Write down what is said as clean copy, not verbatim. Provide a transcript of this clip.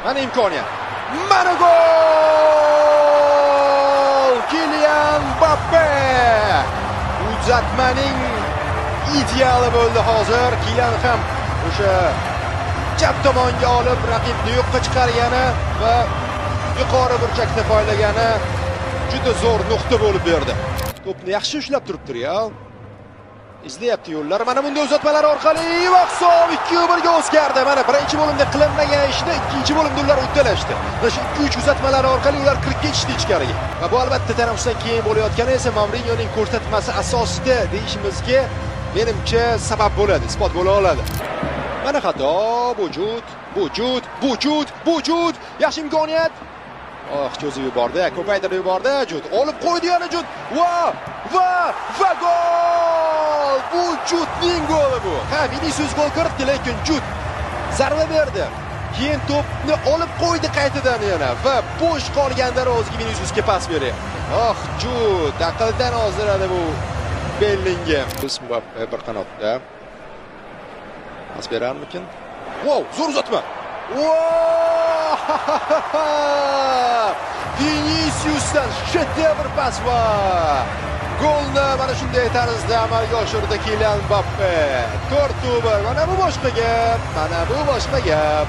Mana imkoniyat. Mana gol! Kylian Mbappe! Uzatmaning ideali bo'ldi hozir. Kylian ham o'sha chap tomonga olib raqibni yo'qqa chiqargani va yuqori burchakda poylagani juda zo'r nuqta bo'lib berdi. To'pni yaxshi ushlab turibdi-ya. İzleyapti yo'llar. Mana bunday uzatmalar orqali va hisob 2-1 ga o'zgardi. Mana birinchi bo'limda qilinmagan ishni ikkinchi bo'limda ular uddalashdi. Va shu 2-3 uzatmalar orqali ular kirib ketishdi ichkariga. Va bu albatta tanaffusdan keyin bo'layotgani esa Mourinyoning ko'rsatmasi asosida deyishimizga menimcha sabab bo'ladi, isbot bo'la oladi. Mana xato, Bujud, yaxshi imkoniyat. Cho'zib yubordi, ko'paytirib yubordi. Jud olib qo'ydi yana Jud. Va gol! Bu Judning goli bu. Ha, Vinicius gol kiritdi, lekin Jud zarba berdi. Keyin to'pni olib qo'ydi qaytadan yana va bo'sh qolganda o'ziga Viniciusga pas berdi. Jud aqldan ozdiradi bu Bellingham. Mbappe bir qanotda. Pas berarmikin? Zo'r uzatma. Viniciusdan shedevr pas va golni mana shunday tarzda amalga oshirdi Kylian Mbappe. 4-1. Mana bu boshqa gap.